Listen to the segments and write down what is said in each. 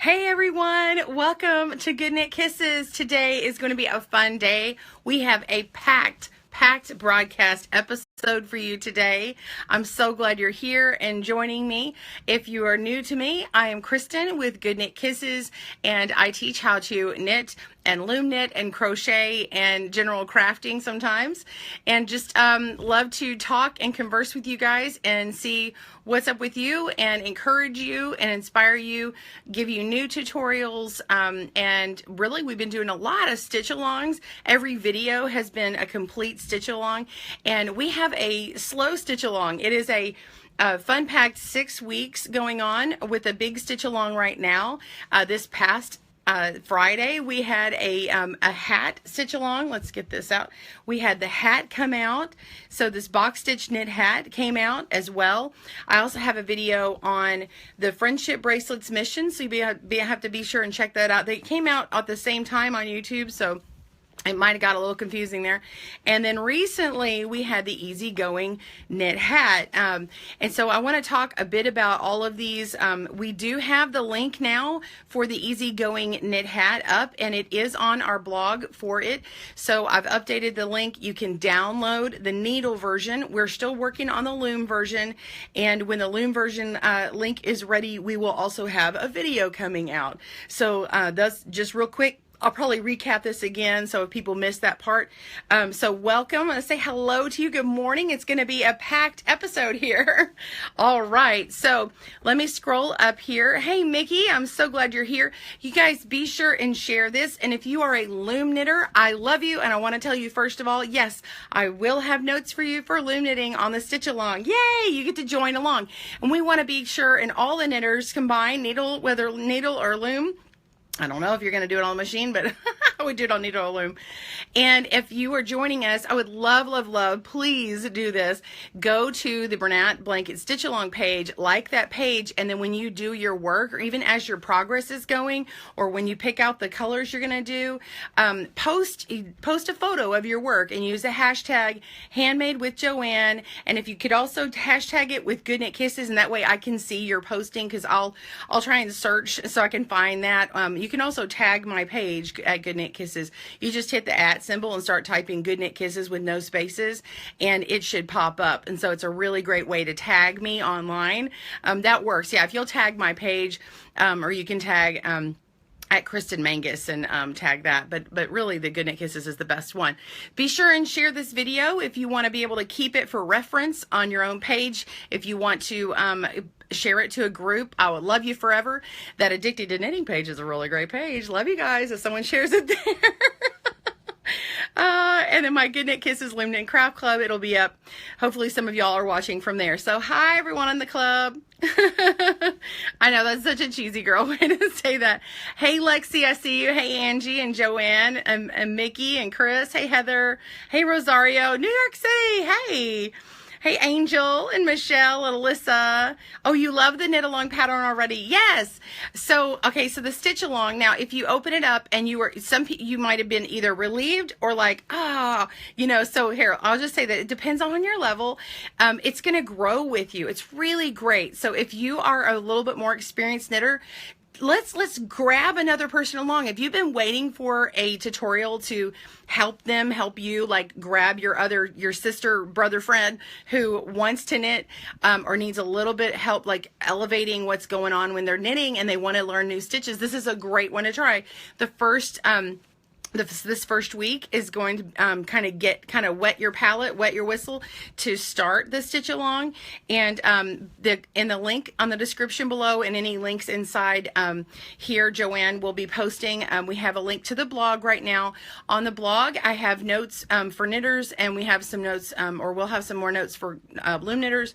Hey everyone, welcome to Good Knit Kisses. Today is going to be a fun day. We have a packed broadcast episode for you today. I'm so glad you're here and joining me. If you are new to me, I am Kristen with Good Knit Kisses, and I teach how to knit and loom knit and crochet and general crafting sometimes, and just love to talk and converse with you guys and see what's up with you and encourage you and inspire you, give you new tutorials, and really we've been doing a lot of stitch alongs. Every video has been a complete stitch along, and we have a slow stitch along. It is a fun packed 6 weeks going on with a big stitch along right now. This past Friday we had a hat stitch along. Let's get this out. We had the hat come out, so this box stitch knit hat came out as well. I also have a video on the Friendship Bracelets mission, so you have to be sure and check that out. They came out at the same time on YouTube, so it might have got a little confusing there. And then recently we had the Easygoing Knit Hat. And so I want to talk a bit about all of these. We do have the link now for the Easygoing Knit Hat up, and it is on our blog for it. So I've updated the link. You can download the needle version. We're still working on the loom version. And when the loom version link is ready, we will also have a video coming out. So that's just real quick. I'll probably recap this again, so if people missed that part. So welcome. I'm going to say hello to you. Good morning. It's going to be a packed episode here. All right. So let me scroll up here. Hey, Mickey, I'm so glad you're here. You guys be sure and share this. And if you are a loom knitter, I love you. And I want to tell you, first of all, yes, I will have notes for you for loom knitting on the stitch along. Yay! You get to join along. And we want to be sure, and all the knitters combined, whether needle or loom, I don't know if you're going to do it on the machine, but I would do it on needle or loom. And if you are joining us, I would love, please do this. Go to the Bernat Blanket Stitch Along page, like that page, and then when you do your work, or even as your progress is going, or when you pick out the colors you're going to do, post a photo of your work and use the hashtag Handmade with Joanne. And if you could also hashtag it with Good Knit Kisses, and that way I can see your posting, because I'll try and search so I can find that. You can also tag my page at Good Knit Kisses. You just hit the @ symbol and start typing Good Knit Kisses with no spaces, and it should pop up. And so it's a really great way to tag me online. That works. Yeah, if you'll tag my page, or you can tag at Kristen Mangus and tag that, but really the Good Knit Kisses is the best one. Be sure and share this video if you want to be able to keep it for reference on your own page. If you want to share it to a group, I would love you forever. That Addicted to Knitting page is a really great page. Love you guys if someone shares it there. And then my Good Knit Kisses Loom Knit and Craft Club, it'll be up. Hopefully some of y'all are watching from there. So hi everyone in the club. I know that's such a cheesy girl way to say that. Hey Lexi, I see you. Hey Angie and Joanne and Mickey and Chris. Hey Heather. Hey Rosario. New York City. Hey. Hey, Angel and Michelle and Alyssa. Oh, you love the knit along pattern already? Yes. So, okay, so the stitch along. Now, if you open it up and you might have been either relieved or like, so here, I'll just say that it depends on your level. It's going to grow with you. It's really great. So if you are a little bit more experienced knitter, let's grab another person along. If you've been waiting for a tutorial to help you, like grab your sister, brother, friend who wants to knit, or needs a little bit help, like elevating what's going on when they're knitting and they want to learn new stitches, this is a great one to try. The first this first week is going to kind of wet your palette, wet your whistle to start the stitch along. And in the link on the description below, and any links inside here, Joanne will be posting. We have a link to the blog right now. On the blog, I have notes for knitters, and we have some notes, or we'll have some more notes for loom knitters.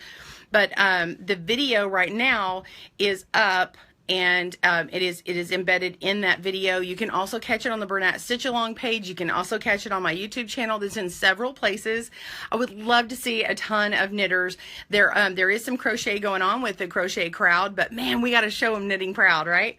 But the video right now is up, and it is embedded in that video. You can also catch it on the Bernat Stitch Along page. You can also catch it on my YouTube channel. That's in several places. I would love to see a ton of knitters. There is some crochet going on with the crochet crowd, but man, we got to show them knitting proud, right?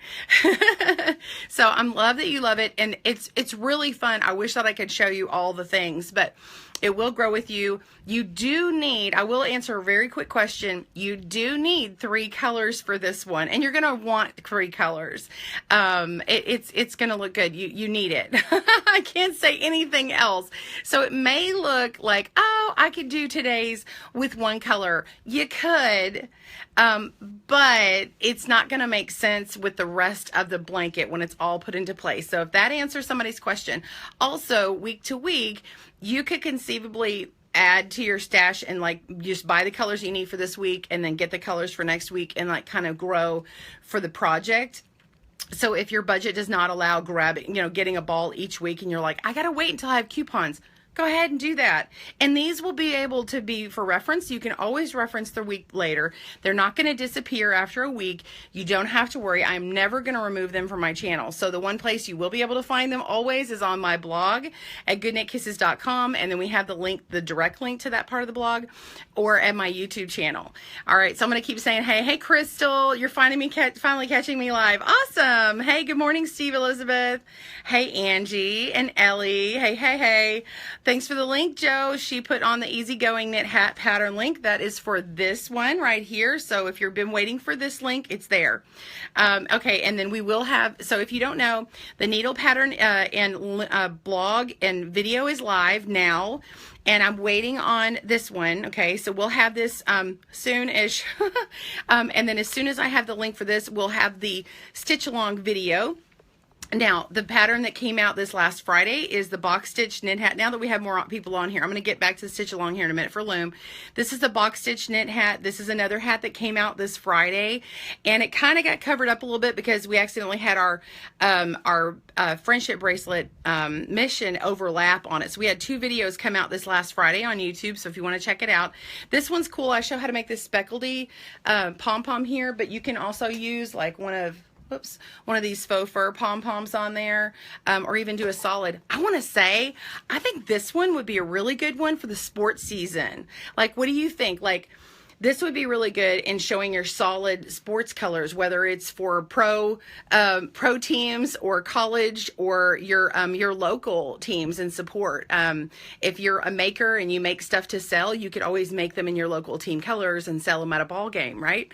So I'm love that you love it, and it's really fun. I wish that I could show you all the things, but It will grow with you. You do need, I will answer a very quick question. You do need 3 colors for this one, and you're going to want 3 colors. It's going to look good. You need it. I can't say anything else. So it may look like, oh, I could do today's with 1 color. You could, but it's not going to make sense with the rest of the blanket when it's all put into place. So if that answers somebody's question. Also, week to week, you could conceivably add to your stash and like just buy the colors you need for this week and then get the colors for next week and like kind of grow for the project. So if your budget does not allow grabbing, getting a ball each week and you're like, I got to wait until I have coupons. Go ahead and do that. And these will be able to be for reference. You can always reference the week later. They're not going to disappear after a week. You don't have to worry. I'm never going to remove them from my channel. So the one place you will be able to find them always is on my blog at goodknitkisses.com. And then we have the link, the direct link to that part of the blog, or at my YouTube channel. All right. So I'm going to keep saying, hey, Crystal, you're finally catching me live. Awesome. Hey, good morning, Steve Elizabeth. Hey, Angie and Ellie. Hey. Thanks for the link, Joe. She put on the Easygoing Knit Hat pattern link. That is for this one right here. So if you've been waiting for this link, it's there. Okay, and then we will have, so if you don't know, the needle pattern and blog and video is live now. And I'm waiting on this one. Okay, so we'll have this soon-ish. And then as soon as I have the link for this, we'll have the stitch along video. Now, the pattern that came out this last Friday is the box stitch knit hat. Now that we have more people on here, I'm going to get back to the stitch along here in a minute for Loom. This is the box stitch knit hat. This is another hat that came out this Friday, and it kind of got covered up a little bit because we accidentally had our friendship bracelet mission overlap on it. So we had 2 videos come out this last Friday on YouTube. So if you want to check it out, this one's cool. I show how to make this speckledy pom-pom here, but you can also use like one of these faux fur pom-poms on there, or even do a solid. I want to say, I think this one would be a really good one for the sports season. Like, what do you think? Like, this would be really good in showing your solid sports colors, whether it's for pro teams or college or your local teams and support. If you're a maker and you make stuff to sell, you could always make them in your local team colors and sell them at a ball game, right?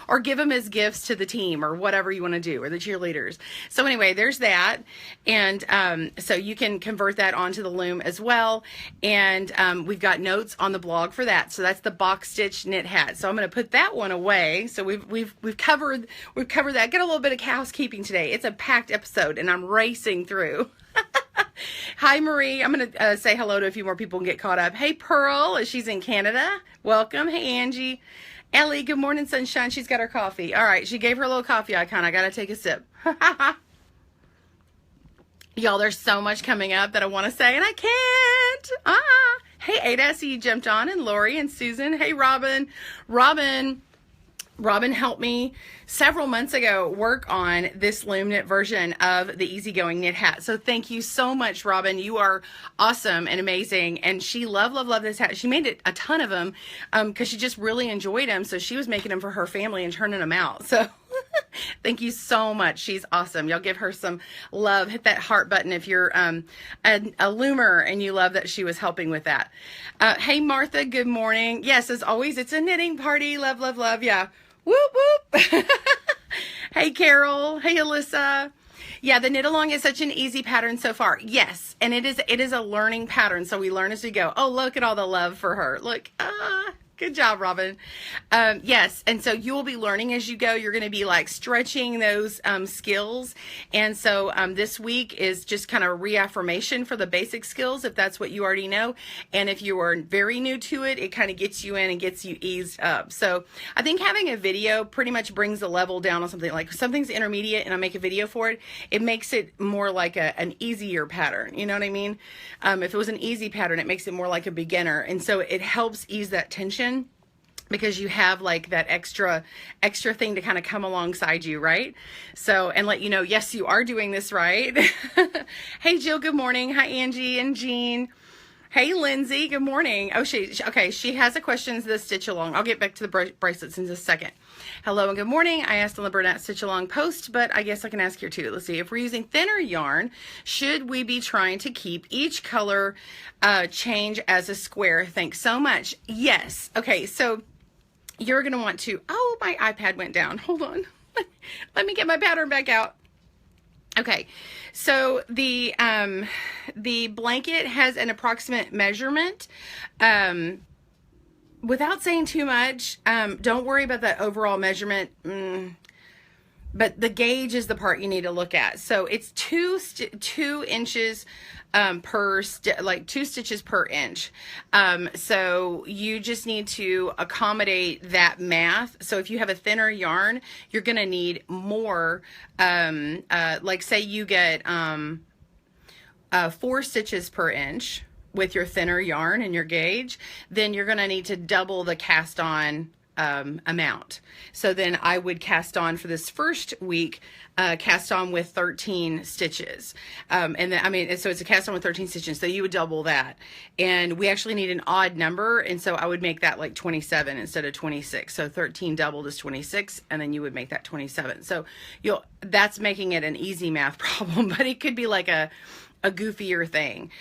Or give them as gifts to the team or whatever you want to do, or the cheerleaders. So anyway, there's that. And so you can convert that onto the Loom as well. And we've got notes on the blog for that. So that's the box stitch knit hat. So I'm going to put that one away. So we've covered that. Get a little bit of housekeeping today. It's a packed episode and I'm racing through. Hi, Marie. I'm going to say hello to a few more people and get caught up. Hey, Purl, she's in Canada. Welcome. Hey, Angie. Ellie, good morning, sunshine. She's got her coffee. All right. She gave her a little coffee icon. I got to take a sip. Y'all, there's so much coming up that I want to say and I can't. Hey, Ada, I see you jumped on, and Lori and Susan. Hey, Robin. Robin helped me several months ago work on this Loom knit version of the Easygoing Knit Hat. So thank you so much, Robin. You are awesome and amazing. And she loved this hat. She made a ton of them because she just really enjoyed them. So she was making them for her family and turning them out. So thank you so much. She's awesome. Y'all give her some love. Hit that heart button if you're a loomer and you love that she was helping with that. Hey, Martha, good morning. Yes, as always, it's a knitting party. Love, love, love. Yeah. Whoop, whoop. Hey, Carol. Hey, Alyssa. Yeah, the knit along is such an easy pattern so far. Yes, and it is a learning pattern. So we learn as we go. Oh, look at all the love for her. Look, good job, Robin. Yes, and so you will be learning as you go. You're going to be like stretching those skills. And so this week is just kind of reaffirmation for the basic skills, if that's what you already know. And if you are very new to it, it kind of gets you in and gets you eased up. So I think having a video pretty much brings the level down on something. Like something's intermediate and I make a video for it, it makes it more like an easier pattern. You know what I mean? If it was an easy pattern, it makes it more like a beginner. And so it helps ease that tension, because you have like that extra thing to kind of come alongside you, right? So, and let you know, yes, you are doing this right. Hey, Jill, good morning. Hi, Angie and Jean. Hey, Lindsay, good morning. Oh, okay, she has a question to the stitch along. I'll get back to the bracelets in just a second. Hello and good morning. I asked on the Bernat stitch along post, but I guess I can ask here too. Let's see. If we're using thinner yarn, should we be trying to keep each color change as a square? Thanks so much. Yes. Okay, so you're going to want to, oh, my iPad went down. Hold on. Let me get my pattern back out. Okay, so the blanket has an approximate measurement. Without saying too much, don't worry about the overall measurement, but the gauge is the part you need to look at. So it's 2 inches per like 2 stitches per inch. So you just need to accommodate that math. So if you have a thinner yarn, you're going to need more. Like say you get 4 stitches per inch with your thinner yarn and your gauge, then you're going to need to double the cast on amount. So then I would cast on for this first week, cast on with 13 stitches. And then, I mean, so it's a cast on with 13 stitches. So you would double that. And we actually need an odd number. And so I would make that like 27 instead of 26. So 13 doubled is 26. And then you would make that 27. So that's making it an easy math problem, but it could be like a goofier thing.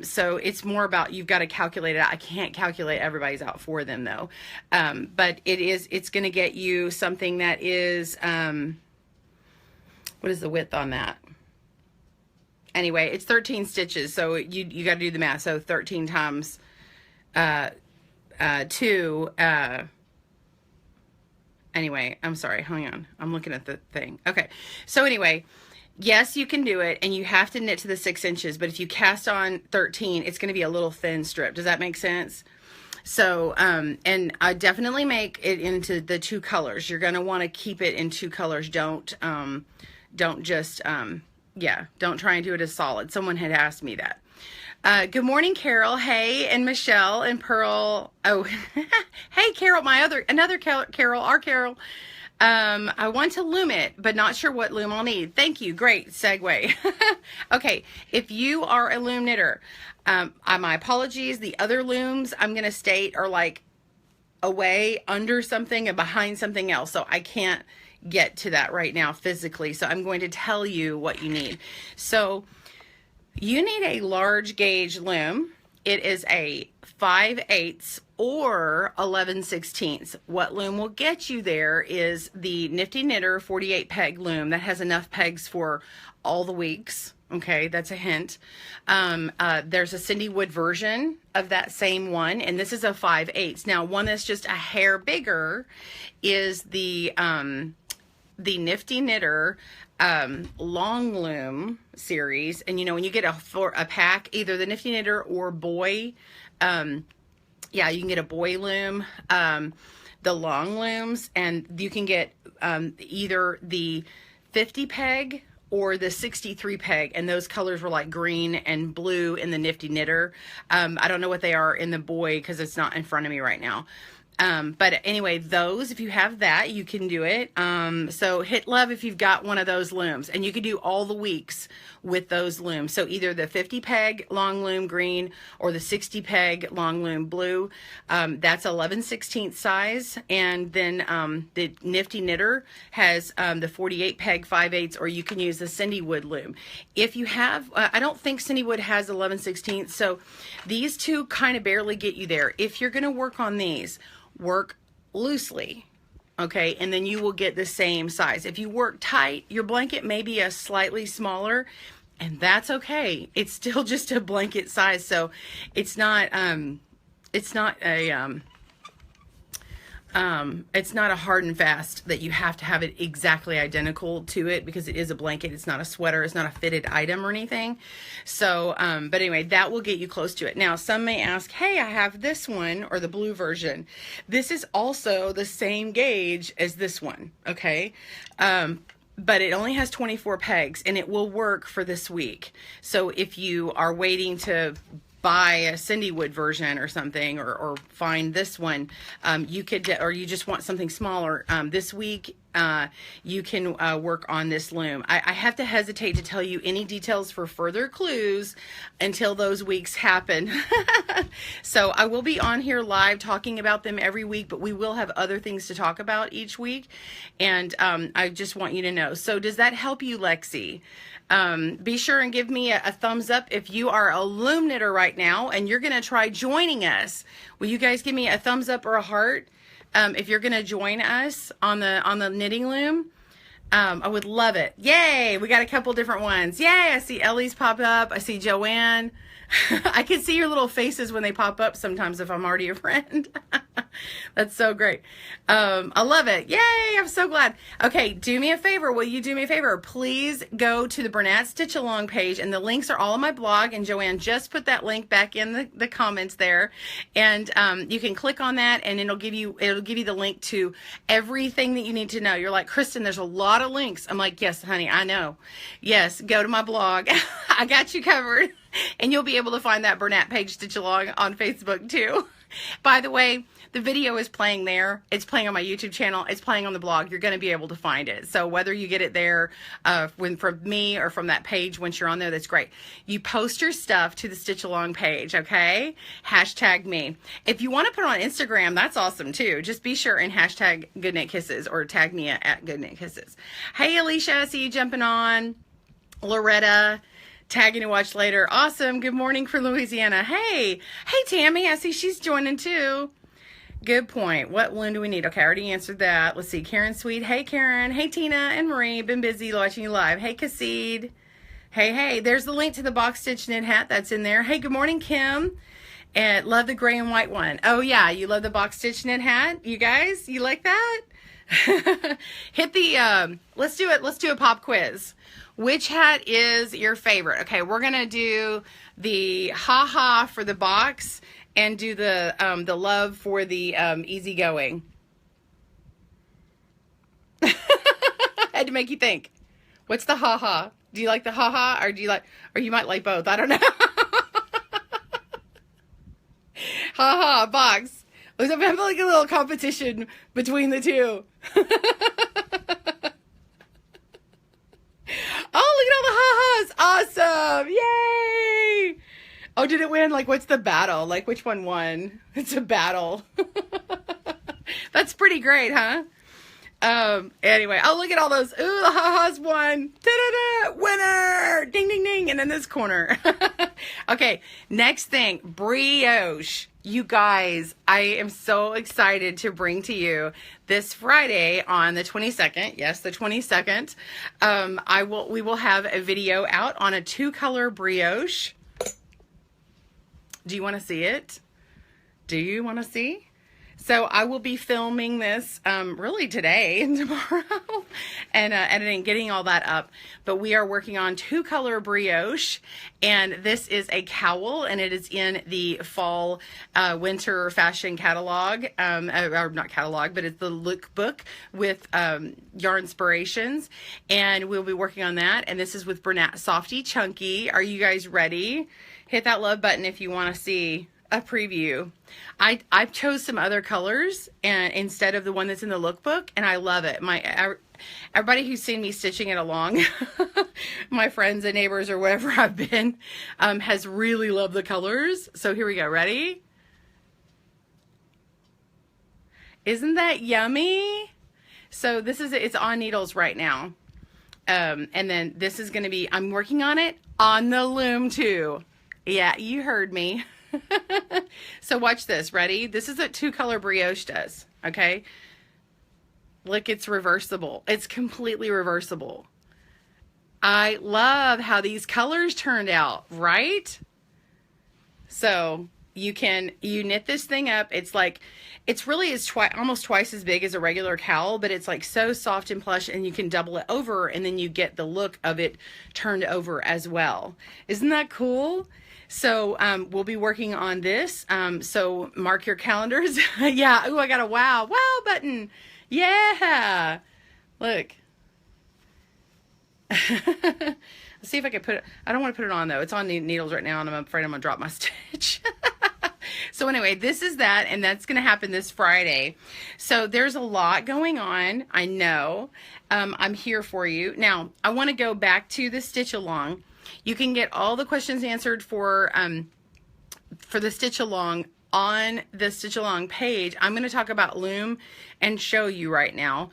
So it's more about, you've got to calculate it out. I can't calculate everybody's out for them though. But it's going to get you something that is, what is the width on that? Anyway, it's 13 stitches. So you got to do the math. So 13 times 2, anyway, I'm sorry. Hang on. I'm looking at the thing. Okay. So anyway, yes, you can do it, and you have to knit to the 6 inches, but if you cast on 13, it's going to be a little thin strip. Does that make sense? So, and I definitely make it into the 2 colors. You're going to want to keep it in 2 colors. Don't just, yeah, don't try and do it as solid. Someone had asked me that. Good morning, Carol. Hey, and Michelle and Purl. Oh, hey, Carol, another Carol, our Carol. I want to loom it, but not sure what loom I'll need. Thank you. Great segue. Okay. If you are a loom knitter, my apologies. The other looms I'm going to state are like away under something and behind something else. So I can't get to that right now physically. So I'm going to tell you what you need. So you need a large gauge loom. It is a 5/8 or 11/16. What loom will get you there is the Nifty Knitter 48 peg loom that has enough pegs for all the weeks. Okay, that's a hint. There's a Cindy Wood version of that same one, and this is a 5/8. Now, one that's just a hair bigger is the Nifty Knitter long loom series. And you know, when you get a pack, either the Nifty Knitter or boy, yeah, you can get a boy loom, the long looms, and you can get either the 50 peg or the 63 peg, and those colors were like green and blue in the Nifty Knitter. I don't know what they are in the boy because it's not in front of me right now. But anyway, those, if you have that, you can do it. So hit love if you've got one of those looms, and you can do all the weeks with those looms. So either the 50 peg long loom green or the 60 peg long loom blue. That's 11/16 size. And then the Nifty Knitter has the 48 peg 5/8, or you can use the Cindy Wood loom. If you have, I don't think Cindy Wood has 11/16. So these two kind of barely get you there. If you're going to work on these, work loosely, okay, and then you will get the same size. If you work tight, your blanket may be a slightly smaller, and that's okay. It's still just a blanket size, so it's not a hard and fast that you have to have it exactly identical to it, because it is a blanket. It's not a sweater. It's not a fitted item or anything. So, but anyway, that will get you close to it. Now, some may ask, hey, I have this one, or the blue version. This is also the same gauge as this one, okay? But it only has 24 pegs, and it will work for this week. So if you are waiting to buy a Cindy Wood version or something, or find this one, you could, or you just want something smaller, this week you can work on this loom. I have to hesitate to tell you any details for further clues until those weeks happen. So I will be on here live talking about them every week, but we will have other things to talk about each week. And I just want you to know. So does that help you, Lexi? Be sure and give me a thumbs up if you are a loom knitter right now and you're going to try joining us. Will you guys give me a thumbs up or a heart if you're going to join us on the knitting loom? I would love it. Yay! We got a couple different ones. Yay! I see Ellie's pop up. I see Joanne. I can see your little faces when they pop up sometimes if I'm already a friend. That's so great. I love it. Yay! I'm so glad. Okay, do me a favor. Will you do me a favor? Please go to the Bernat Stitch Along page, and the links are all on my blog, and Joanne just put that link back in the comments there. And you can click on that, and it'll give you the link to everything that you need to know. You're like, Kristen, there's a lot of links. I'm like, yes, honey, I know. Yes, go to my blog. I got you covered. And you'll be able to find that Bernat page Stitch Along on Facebook too. By the way, the video is playing there. It's playing on my YouTube channel. It's playing on the blog. You're going to be able to find it. So whether you get it there from me or from that page once you're on there, that's great. You post your stuff to the Stitch Along page, okay? Hashtag me. If you want to put it on Instagram, that's awesome too. Just be sure and hashtag Good Knit Kisses or tag me at Good Knit Kisses. Hey, Alicia, I see you jumping on. Loretta. Tagging to watch later. Awesome. Good morning from Louisiana. Hey, Tammy. I see she's joining too. Good point. What loom do we need? Okay, I already answered that. Let's see. Karen Sweet. Hey, Karen. Hey, Tina and Marie. Been busy watching you live. Hey, Cassid. Hey. There's the link to the box stitch knit hat that's in there. Hey, good morning, Kim. And love the gray and white one. Oh yeah, you love the box stitch knit hat. You guys, you like that? Hit the. Let's do it. Let's do a pop quiz. Which hat is your favorite? Okay, we're gonna do the ha for the box and do the love for the easygoing. I had to make you think. What's the ha? Do you like the ha or do you like, or you might like both? I don't know. Ha box. I have like a little competition between the two. Oh, look at all the ha-has. Awesome. Yay. Oh, did it win? Like, what's the battle? Like, which one won? It's a battle. That's pretty great, huh? Anyway. Oh, look at all those. Ooh, the ha-has won. Da-da-da. Winner. Ding, ding, ding. And in this corner. Okay. Next thing. Brioche. You guys, I am so excited to bring to you this Friday on the 22nd. Yes, the 22nd. We will have a video out on a 2-color brioche. Do you want to see it? Do you want to see? So I will be filming this really today and tomorrow and editing, getting all that up. But we are working on 2-color brioche, and this is a cowl, and it is in the fall winter fashion catalog, or not catalog, but it's the lookbook with yarn inspirations, and we'll be working on that. And this is with Bernat Softy Chunky. Are you guys ready? Hit that love button if you want to see a preview. I chose some other colors and instead of the one that's in the lookbook, and I love it. Everybody who's seen me stitching it along, my friends and neighbors or wherever I've been, has really loved the colors. So here we go. Ready? Isn't that yummy? So this is, it's on needles right now. And then this is going to be, I'm working on it on the loom too. Yeah, you heard me. So watch this. Ready? This is what 2-color brioche does. Okay. Look, it's reversible. It's completely reversible. I love how these colors turned out, right? So you knit this thing up. It's like, it's really almost twice as big as a regular cowl, but it's like so soft and plush, and you can double it over and then you get the look of it turned over as well. Isn't that cool? So we'll be working on this. So mark your calendars. Yeah. Oh, I got a wow button. Yeah. Look. Let's see if I can put it. I don't want to put it on though. It's on the needles right now, and I'm afraid I'm gonna drop my stitch. So anyway, this is that, and that's going to happen this Friday. So there's a lot going on. I know. I'm here for you. Now, I want to go back to the stitch along. You can get all the questions answered for the stitch along on the stitch along page. I'm going to talk about Loom and show you right now.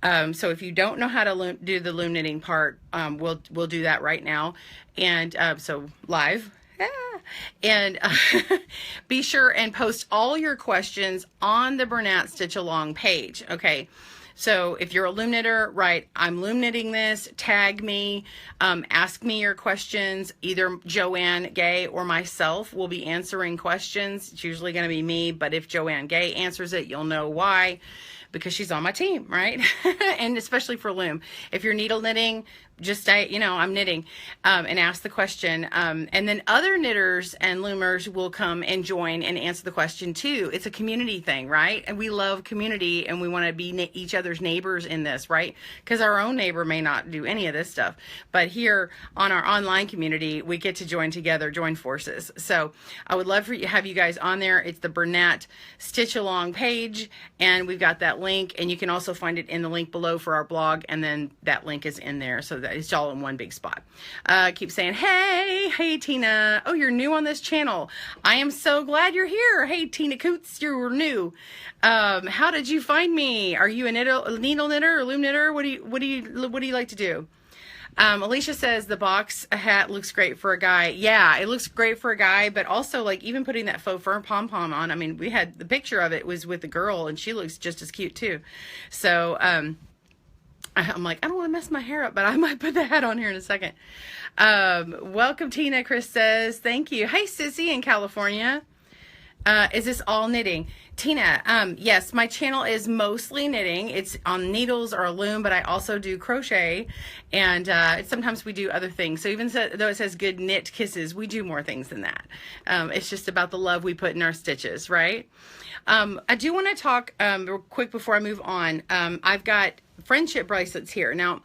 So if you don't know how to do the loom knitting part, we'll do that right now. And so live. And be sure and post all your questions on the Bernat Stitch Along page. Okay. So if you're a loom knitter, right, I'm loom knitting this, tag me, ask me your questions. Either Joanne Gay or myself will be answering questions. It's usually going to be me, but if Joanne Gay answers it, you'll know why, because she's on my team, right? And especially for loom. If you're needle knitting, just say, you know, I'm knitting, and ask the question. And then other knitters and loomers will come and join and answer the question too. It's a community thing, right? And we love community, and we want to be each other's neighbors in this, right? Because our own neighbor may not do any of this stuff. But here on our online community, we get to join together, join forces. So I would love for you have you guys on there. It's the Bernat Stitch Along page, and we've got that link, and you can also find it in the link below for our blog, and then that link is in there, so that it's all in one big spot. Keep saying, hey Tina. Oh, you're new on this channel. I am so glad you're here. Hey Tina Coots, you're new. How did you find me? Are you a needle knitter or loom knitter? What do you like to do? Alicia says the box hat looks great for a guy. Yeah, it looks great for a guy, but also like even putting that faux fur pom-pom on. I mean, we had the picture of it was with the girl, and she looks just as cute too. So, I'm like, I don't want to mess my hair up, but I might put the hat on here in a second. Welcome, Tina. Chris says, thank you. Hey, Sissy in California. Is this all knitting? Tina, yes, my channel is mostly knitting. It's on needles or a loom, but I also do crochet, and sometimes we do other things. So even though it says good knit kisses, we do more things than that. It's just about the love we put in our stitches, right? I do want to talk real quick before I move on. I've got friendship bracelets here. Now,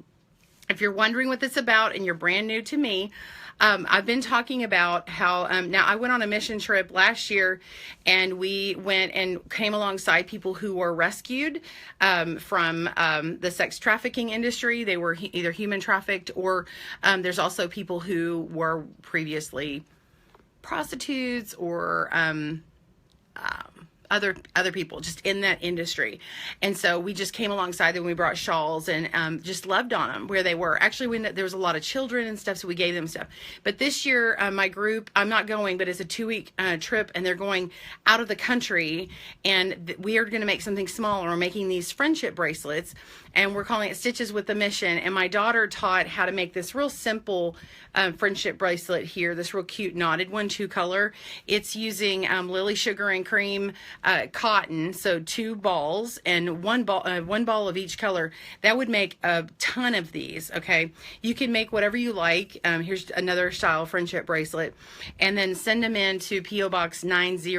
if you're wondering what this is about and you're brand new to me, I've been talking about how, now I went on a mission trip last year, and we went and came alongside people who were rescued from the sex trafficking industry. They were either human trafficked, or there's also people who were previously prostitutes or other people just in that industry. And so we just came alongside them. We brought shawls and just loved on them where they were. Actually, there was a lot of children and stuff, so we gave them stuff. But this year, my group, I'm not going, but it's a 2-week trip, and they're going out of the country, and we are going to make something smaller. We're making these friendship bracelets, and we're calling it Stitches with a Mission. And my daughter taught how to make this real simple friendship bracelet here, this real cute knotted one, 2-color. It's using Lily Sugar and Cream cotton, so 2 balls and one ball of each color. That would make a ton of these. Okay, you can make whatever you like. Here's another style friendship bracelet, and then send them in to PO Box 90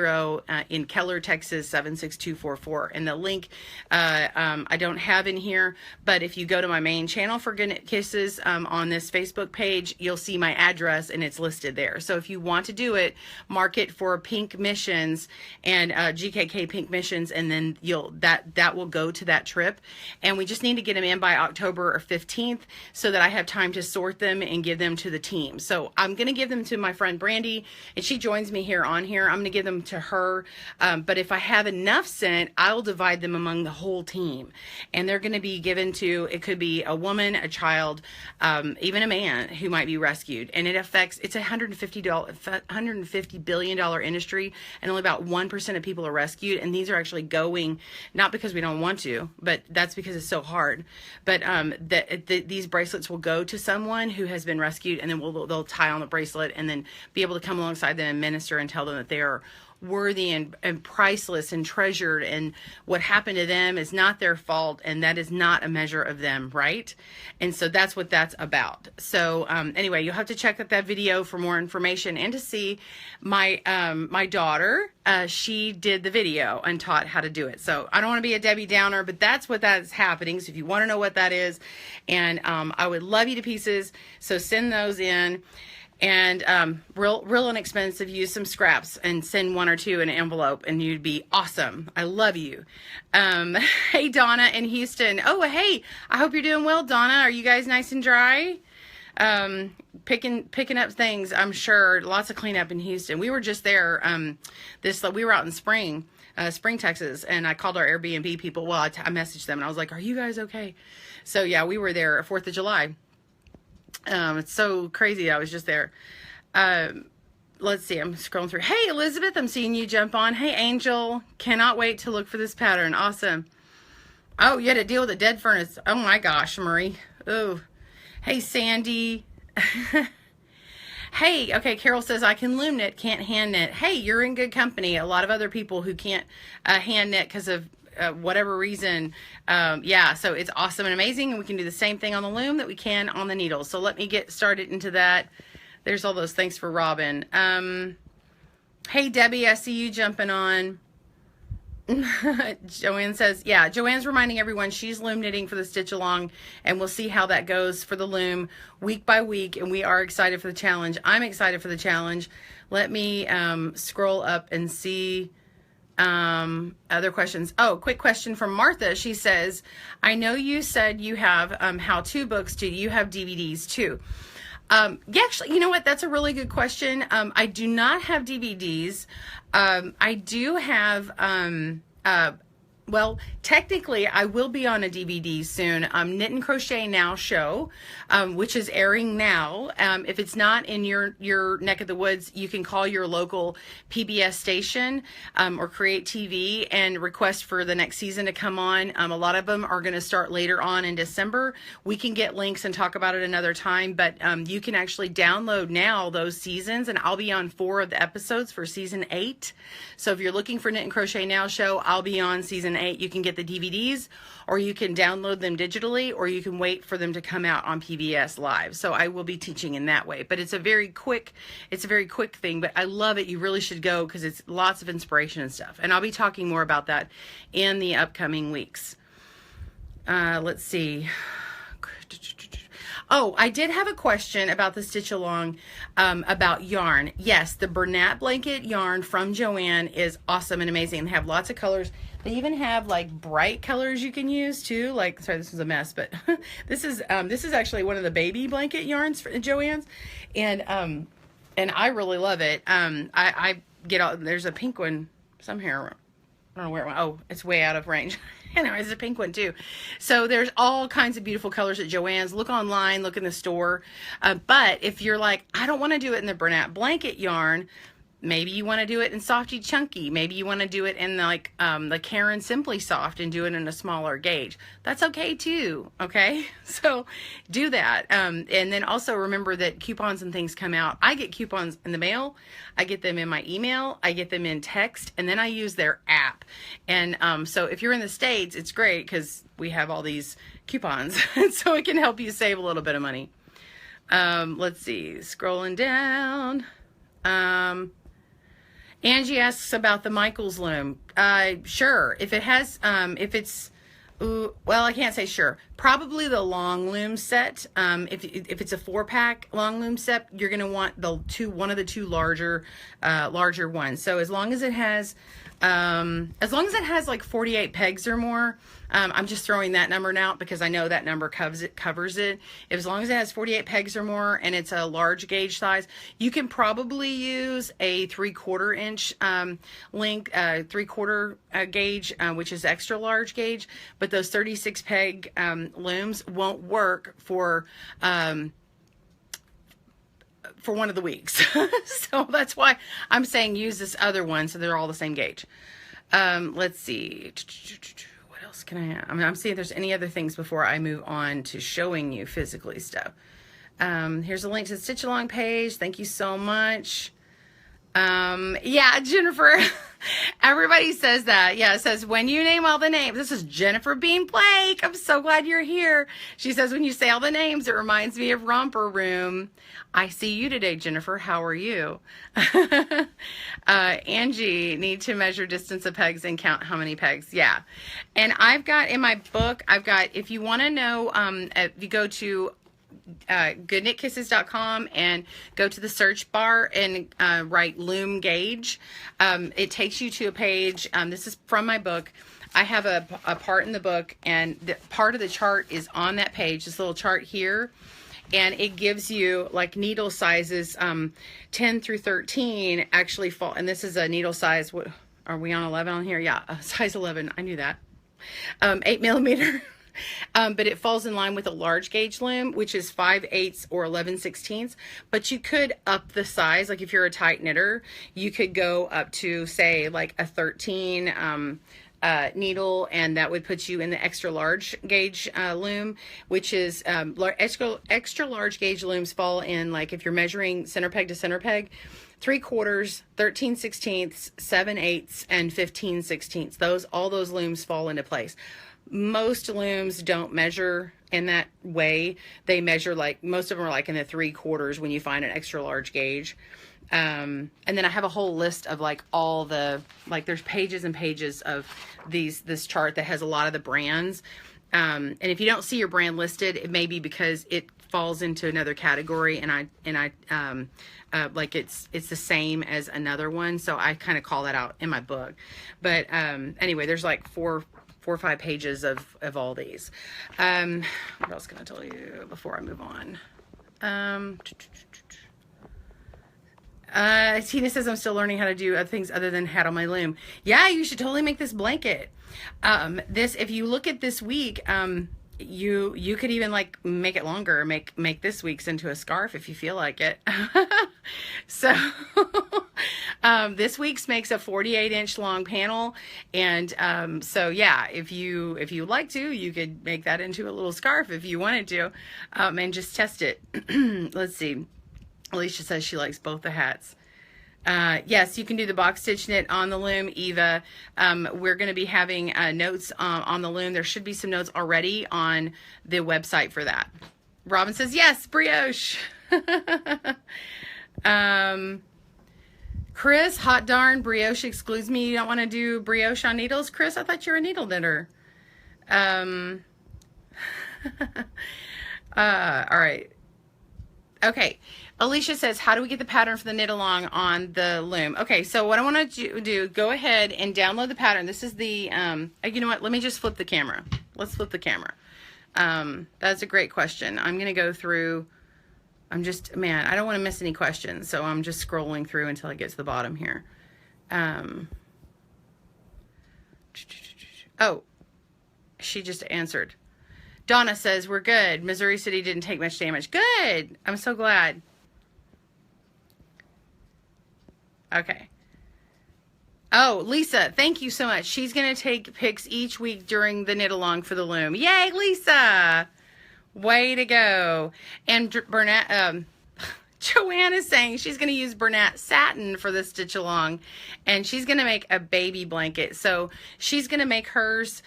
in Keller, Texas 76244. And the link I don't have in here, but if you go to my main channel for Good Knit Kisses on this Facebook page, you'll see my address, and it's listed there. So if you want to do it, mark it for Pink Missions and GKK Pink Missions, and then that will go to that trip. And we just need to get them in by October or 15th so that I have time to sort them and give them to the team. So I'm going to give them to my friend Brandy, and she joins me here on here. I'm going to give them to her, but if I have enough sent, I'll divide them among the whole team, and they're going to be given to, it could be a woman, a child, even a man who might be rescued. And it's a $150 billion industry, and only about 1% of people are rescued. And these are actually going, not because we don't want to, but that's because it's so hard. But these bracelets will go to someone who has been rescued, and then they'll tie on the bracelet and then be able to come alongside them and minister and tell them that they are worthy and priceless and treasured, and what happened to them is not their fault, and that is not a measure of them, right? And so that's what that's about. So anyway, you'll have to check out that video for more information and to see my my daughter. She did the video and taught how to do it. So I don't want to be a Debbie Downer, but that's what that's happening. So if you want to know what that is, and I would love you to pieces, so send those in. And real inexpensive. Use some scraps and send 1 or 2 in an envelope, and you'd be awesome. I love you. Hey, Donna in Houston. Oh, hey, I hope you're doing well, Donna. Are you guys nice and dry? Picking up things, I'm sure. Lots of cleanup in Houston. We were just there. We were out in Spring, Texas, and I called our Airbnb people. Well, I messaged them and I was like, "Are you guys okay?" So yeah, we were there 4th of July. It's so crazy. I was just there. Let's see. I'm scrolling through. Hey, Elizabeth, I'm seeing you jump on. Hey, Angel, cannot wait to look for this pattern. Awesome. Oh, you had to deal with a dead furnace. Oh my gosh, Marie. Oh. Hey, Sandy. Hey, okay, Carol says, I can loom knit, can't hand knit. Hey, you're in good company. A lot of other people who can't hand knit because of whatever reason. Yeah, so it's awesome and amazing, and we can do the same thing on the loom that we can on the needle. So let me get started into that. There's all those. Thanks for Robin. Hey, Debbie, I see you jumping on. Joanne says, yeah, Joanne's reminding everyone she's loom knitting for the stitch along, and we'll see how that goes for the loom week by week, and we are excited for the challenge. I'm excited for the challenge. Let me scroll up and see other questions. Oh, quick question from Martha. She says, I know you said you have how-to books. Do you have DVDs too? Yeah, actually, you know what? That's a really good question. I do not have DVDs. I do have, well, technically, I will be on a DVD soon. Knit and Crochet Now show, which is airing now. If it's not in your neck of the woods, you can call your local PBS station or Create TV and request for the next season to come on. A lot of them are going to start later on in December. We can get links and talk about it another time, but you can actually download now those seasons, and I'll be on 4 of the episodes for season 8. So if you're looking for Knit and Crochet Now show, I'll be on season 8. You can get the DVDs, or you can download them digitally, or you can wait for them to come out on PBS Live. So I will be teaching in that way, but it's a very quick thing, but I love it. You really should go because it's lots of inspiration and stuff. And I'll be talking more about that in the upcoming weeks. Let's see. Oh, I did have a question about the stitch along, about yarn. Yes, the Bernat blanket yarn from Joanne is awesome and amazing. They have lots of colors. They even have like bright colors you can use too. Like, sorry, this is a mess, but this is actually one of the baby blanket yarns for Joanne's, and I really love it. I get all, there's a pink one somewhere. I don't know where it went. Oh, it's way out of range. Anyway, there's a pink one too. So there's all kinds of beautiful colors at Joann's. Look online, look in the store. But if you're like, I don't want to do it in the Bernat blanket yarn, maybe you want to do it in Softy Chunky. Maybe you want to do it in like the Karen Simply Soft and do it in a smaller gauge. That's okay too, okay? So do that. And then also remember that coupons and things come out. I get coupons in the mail. I get them in my email. I get them in text. And then I use their app. And so if you're in the States, it's great because we have all these coupons. So it can help you save a little bit of money. Let's see. Scrolling down. Angie asks about the Michaels loom. Sure. If it has, if it's, well, I can't say sure. Probably the long loom set. If it's a 4-pack long loom set, you're going to want one of the 2 larger ones. So as long as it has like 48 pegs or more, I'm just throwing that number out because I know that number covers it. As long as it has 48 pegs or more and it's a large gauge size, you can probably use a 3/4 inch link, 3/4 gauge, which is extra large gauge. But those 36 peg looms won't work for one of the weeks. So that's why I'm saying use this other one so they're all the same gauge. Let's see. What else can I have? I'm seeing if there's any other things before I move on to showing you physically stuff. Here's a link to the Stitch Along page. Thank you so much. Yeah, Jennifer, everybody says that. Yeah, it says, when you name all the names, this is Jennifer Bean Blake. I'm so glad you're here. She says, when you say all the names, it reminds me of Romper Room. I see you today, Jennifer. How are you? Angie, need to measure distance of pegs and count how many pegs. Yeah. And I've got in my book, if you want to know, if you go to goodknitKisses.com and go to the search bar and write Loom gauge. It takes you to a page. This is from my book. I have a part in the book, and the part of the chart is on that page, this little chart here, and it gives you like needle sizes 10 through 13 actually fall, and this is a needle size, what are we on, 11 on here? Yeah, size 11, I knew that. 8 millimeter. But it falls in line with a large gauge loom, which is 5/8 or 11/16. But you could up the size, like if you're a tight knitter, you could go up to say like a 13 needle, and that would put you in the extra large gauge loom, which is extra large gauge looms fall in, like if you're measuring center peg to center peg, 3/4, 13/16, 7/8, and 15/16. All those looms fall into place. Most looms don't measure in that way. They measure, like, most of them are like in the 3/4 when you find an extra large gauge. And then I have a whole list of like all the, like, there's pages and pages of this chart that has a lot of the brands. And if you don't see your brand listed, it may be because it falls into another category, and I like it's the same as another one, so I kind of call that out in my book. But anyway, there's like four or 5 pages of all these. What else can I tell you before I move on? Tina says I'm still learning how to do other things other than hat on my loom. Yeah, you should totally make this blanket. If you look at this week, you could even like make it longer, make this week's into a scarf if you feel like it. So this week's makes a 48-inch long panel, and so yeah, if you like to, you could make that into a little scarf if you wanted to, and just test it. Let's see. Alicia says she likes both the hats. Yes, you can do the box stitch knit on the loom, Eva. We're going to be having notes on the loom. There should be some notes already on the website for that. Robin says, yes, brioche. Chris, hot darn, brioche excludes me. You don't want to do brioche on needles? Chris, I thought you were a needle knitter. All right. Okay. Alicia says, how do we get the pattern for the knit along on the loom? Okay, so what I want to do, go ahead and download the pattern. This is the, you know what, let me just flip the camera. Let's flip the camera. That's a great question. I'm going to go through, man, I don't want to miss any questions, so I'm just scrolling through until I get to the bottom here. Oh, she just answered. Donna says, we're good. Missouri City didn't take much damage. Good. I'm so glad. Okay. Oh, Lisa, thank you so much. She's going to take pics each week during the knit along for the loom. Yay, Lisa. Way to go. And Bernat, Joanne is saying she's going to use Bernat satin for the stitch along, and she's going to make a baby blanket. So she's going to make hers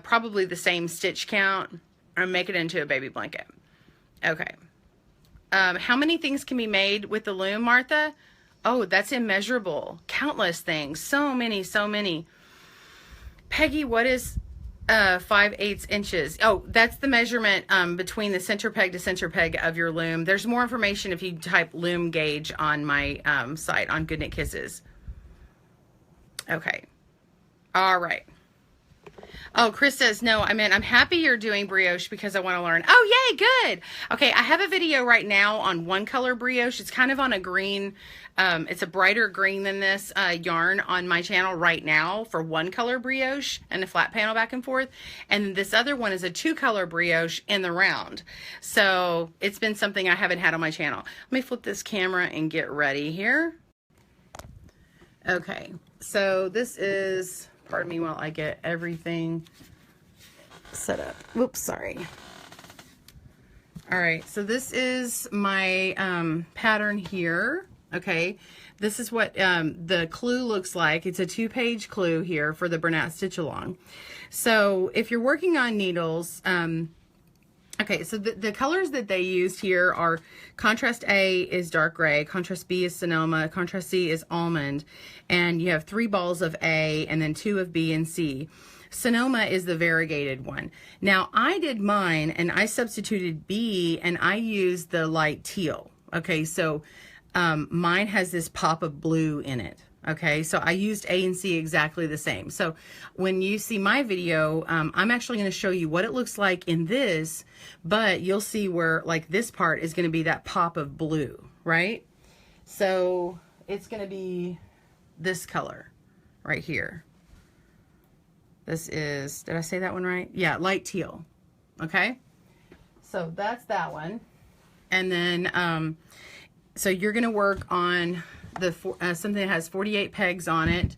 probably the same stitch count, or make it into a baby blanket. Okay. How many things can be made with the loom, Martha? Oh, that's immeasurable. Countless things. So many, so many. Peggy, what is 5/8 inches? Oh, that's the measurement between the center peg to center peg of your loom. There's more information if you type loom gauge on my site on Good Knit Kisses. Okay. All right. Oh, Chris says, no, I'm happy you're doing brioche because I want to learn. Oh, yay, good. Okay, I have a video right now on one color brioche. It's kind of on a green, it's a brighter green than this yarn on my channel right now for one color brioche and a flat panel back and forth. And this other one is a 2-color brioche in the round. So it's been something I haven't had on my channel. Let me flip this camera and get ready here. Okay, so this is... Pardon me while I get everything set up. Whoops, sorry. All right, so this is my pattern here. Okay, this is what the clue looks like. It's a 2-page clue here for the Bernat stitch along. So if you're working on needles, okay, so the colors that they used here are contrast A is dark gray, contrast B is Sonoma, contrast C is almond, and you have 3 balls of A and then 2 of B and C. Sonoma is the variegated one. Now I did mine and I substituted B and I used the light teal. Okay, so mine has this pop of blue in it. Okay, so I used A and C exactly the same. So when you see my video, I'm actually going to show you what it looks like in this, but you'll see where like this part is going to be that pop of blue, right? So it's going to be this color right here. This is, did I say that one right? Yeah, light teal. Okay, so that's that one. And then, so you're going to work on the something that has 48 pegs on it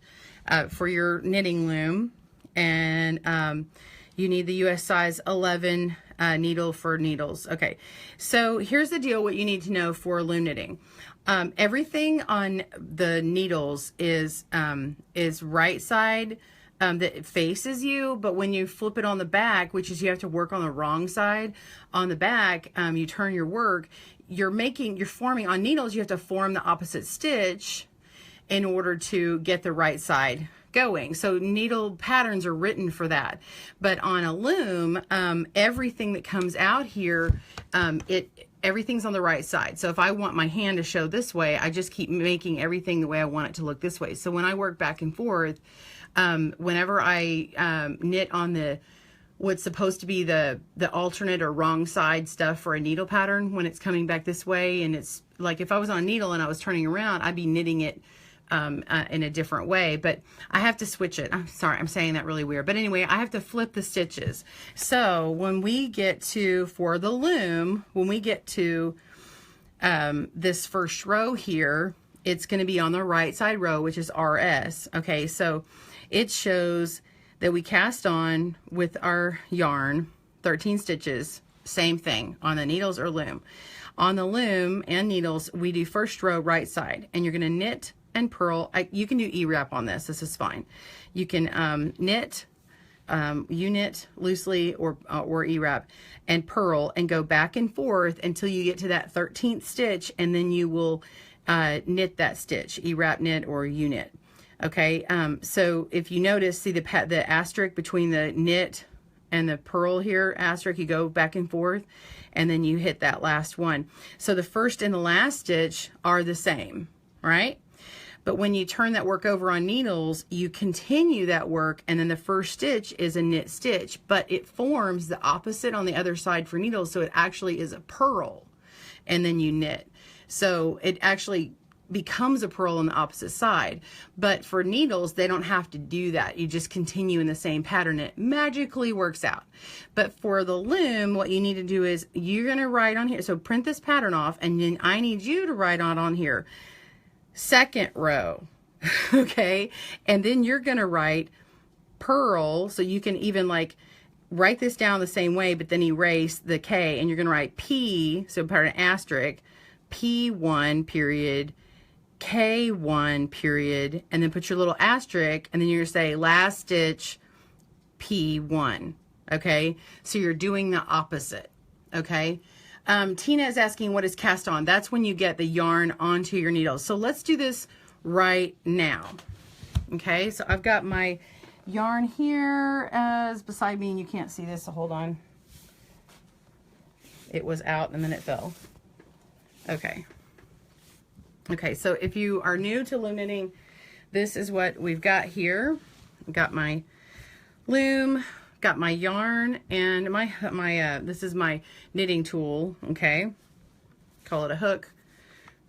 for your knitting loom, and you need the US size 11 needle for needles. Okay, so here's the deal. What you need to know for loom knitting: everything on the needles is right side that faces you, but when you flip it on the back, which is you have to work on the wrong side on the back, you turn your work. You're forming on needles, you have to form the opposite stitch in order to get the right side going. So needle patterns are written for that. But on a loom, everything that comes out here, everything's on the right side. So if I want my hand to show this way, I just keep making everything the way I want it to look this way. So when I work back and forth, whenever I knit on what's supposed to be the alternate or wrong side stuff for a needle pattern, when it's coming back this way, and it's like if I was on a needle and I was turning around, I'd be knitting it in a different way, but I have to switch it. I'm sorry, I'm saying that really weird, but anyway, I have to flip the stitches. So when we get to, for the loom, when we get to this first row here, it's going to be on the right side row, which is RS. Okay, so it shows that we cast on with our yarn 13 stitches, same thing on the needles or loom. On the loom and needles, we do first row right side, and you're going to knit and purl. You can do E-wrap on this. This is fine. You can knit, you knit loosely or E-wrap and purl and go back and forth until you get to that 13th stitch, and then you will knit that stitch, E-wrap, knit, or U-knit. Okay, so if you notice, see the asterisk between the knit and the purl here, asterisk, you go back and forth, and then you hit that last one. So the first and the last stitch are the same, right? But when you turn that work over on needles, you continue that work, and then the first stitch is a knit stitch, but it forms the opposite on the other side for needles, so it actually is a purl, and then you knit. So it actually becomes a purl on the opposite side. But for needles, they don't have to do that. You just continue in the same pattern. It magically works out. But for the loom, what you need to do is you're going to write on here. So print this pattern off, and then I need you to write on here, second row. Okay. And then you're going to write purl. So you can even like write this down the same way, but then erase the K, and you're going to write P. So part of asterisk, P1 period, K1 period, and then put your little asterisk, and then you're going to say last stitch P1. Okay, so you're doing the opposite. Okay, Tina is asking, what is cast on? That's when you get the yarn onto your needles. So let's do this right now. Okay, so I've got my yarn here as beside me, and you can't see this, so hold on. It was out and then it fell. Okay. Okay, so if you are new to loom knitting, this is what we've got here. I've got my loom, got my yarn, and this is my knitting tool. Okay, call it a hook,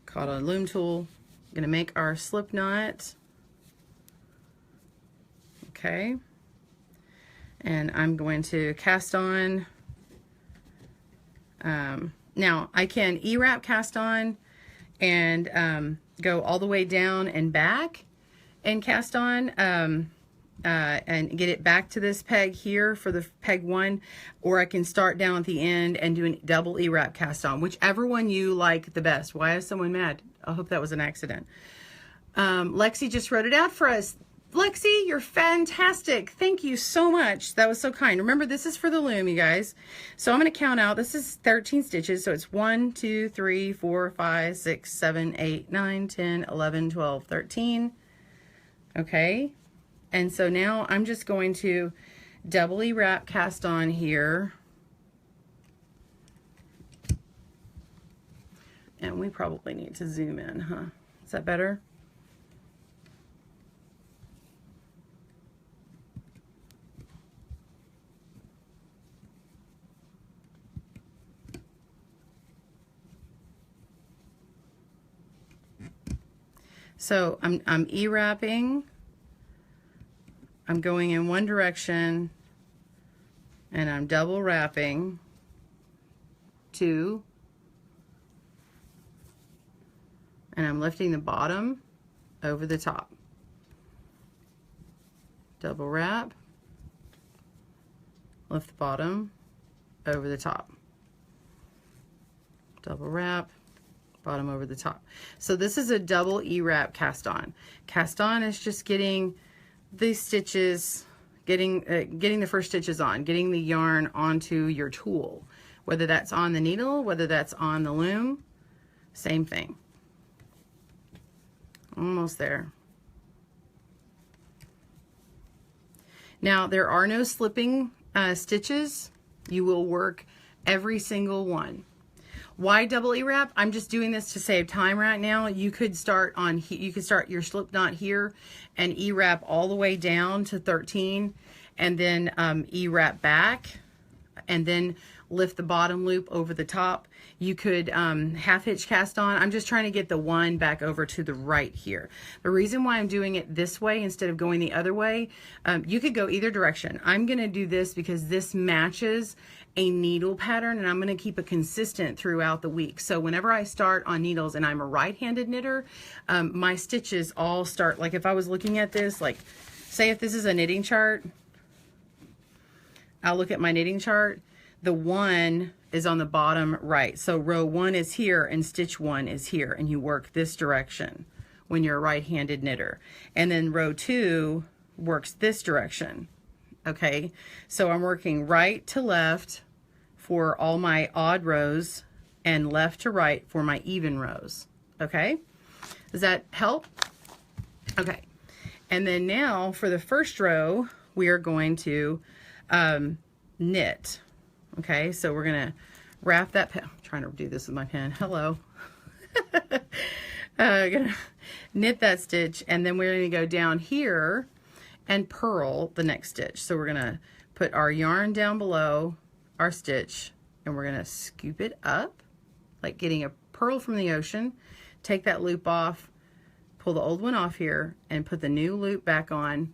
call it a loom tool. I'm gonna make our slip knot. Okay, and I'm going to cast on. Now I can E-wrap cast on and go all the way down and back and cast on and get it back to this peg here for the peg 1, or I can start down at the end and do a double E-wrap cast on, whichever one you like the best. Why is someone mad? I hope that was an accident. Lexi just wrote it out for us. Lexi, you're fantastic. Thank you so much. That was so kind. Remember, this is for the loom, you guys. So I'm going to count out. This is 13 stitches. So it's 1, 2, 3, 4, 5, 6, 7, 8, 9, 10, 11, 12, 13. Okay. And so now I'm just going to double E-wrap cast on here. And we probably need to zoom in, huh? Is that better? So I'm E-wrapping. I'm going in one direction, and I'm double wrapping, 2, and I'm lifting the bottom over the top. Double wrap, lift the bottom over the top. Double wrap, bottom over the top. So this is a double E-wrap cast on. Cast on is just getting these stitches, getting the first stitches on, getting the yarn onto your tool, whether that's on the needle, whether that's on the loom, same thing. Almost there. Now there are no slipping stitches. You will work every single one. Why double E-wrap? I'm just doing this to save time right now. You could start on, you could start your slip knot here and E-wrap all the way down to 13, and then E-wrap back, and then lift the bottom loop over the top. You could half hitch cast on. I'm just trying to get the one back over to the right here. The reason why I'm doing it this way instead of going the other way, you could go either direction. I'm gonna do this because this matches a needle pattern, and I'm going to keep it consistent throughout the week. So whenever I start on needles, and I'm a right-handed knitter, my stitches all start, like if I was looking at this, like say if this is a knitting chart, I'll look at my knitting chart, the 1 is on the bottom right. So row 1 is here and stitch 1 is here, and you work this direction when you're a right-handed knitter. And then row 2 works this direction. Okay, so I'm working right to left for all my odd rows and left to right for my even rows. Okay, does that help? Okay, and then now for the first row, we are going to knit. Okay, so we're gonna wrap that pen. I'm trying to do this with my pen. Hello. Gonna knit that stitch, and then we're gonna go down here and purl the next stitch. So we're gonna put our yarn down below our stitch, and we're gonna scoop it up like getting a pearl from the ocean. Take that loop off, pull the old one off here, and put the new loop back on,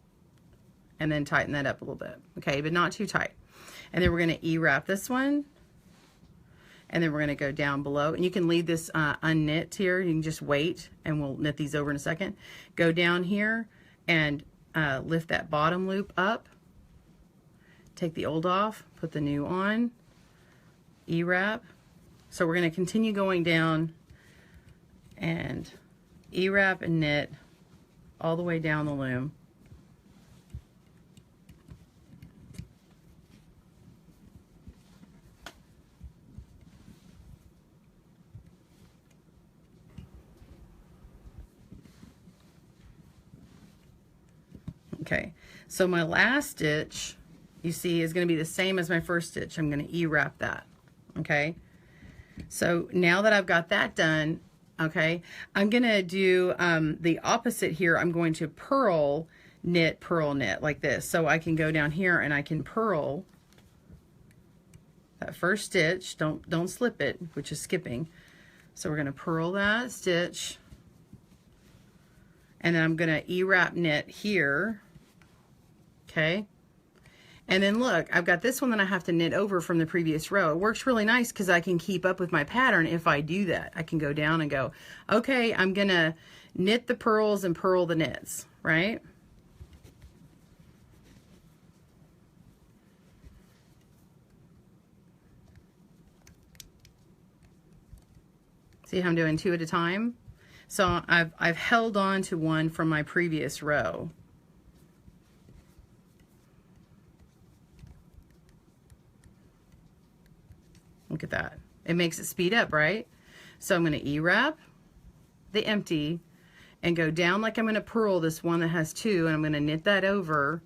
and then tighten that up a little bit. Okay, but not too tight. And then we're gonna E-wrap this one, and then we're gonna go down below, and you can leave this unknit here. You can just wait, and we'll knit these over in a second. Go down here and lift that bottom loop up, take the old off, put the new on, E-wrap. So we're going to continue going down and E-wrap and knit all the way down the loom. Okay, so my last stitch, you see, is going to be the same as my first stitch. I'm going to E-wrap that. Okay, so now that I've got that done, okay, I'm going to do the opposite here. I'm going to purl knit like this. So I can go down here and I can purl that first stitch. Don't slip it, which is skipping. So we're going to purl that stitch, and then I'm going to E-wrap knit here. Okay, and then look, I've got this one that I have to knit over from the previous row. It works really nice because I can keep up with my pattern if I do that. I can go down and go, okay, I'm gonna knit the purls and purl the knits, right? See how I'm doing 2 at a time? So I've held on to one from my previous row. Look at that. It makes it speed up, right? So I'm going to E-wrap the empty and go down like I'm going to purl this one that has 2, and I'm going to knit that over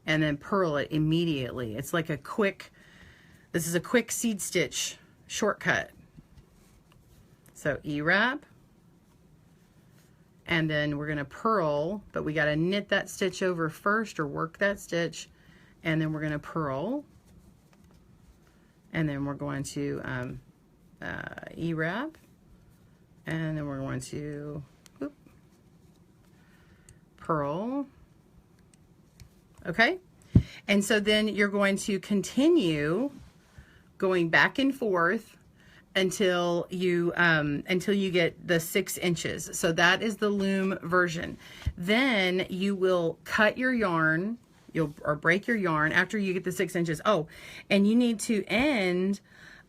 and then purl it immediately. It's like a quick, this is a quick seed stitch shortcut. So E-wrap, and then we're going to purl, but we got to knit that stitch over first, or work that stitch, and then we're going to purl, and then we're going to E-wrap, and then we're going to purl. Okay, and so then you're going to continue going back and forth until you get the 6 inches. So that is the loom version. Then you will cut your yarn, or break your yarn after you get the 6 inches. Oh, and you need to end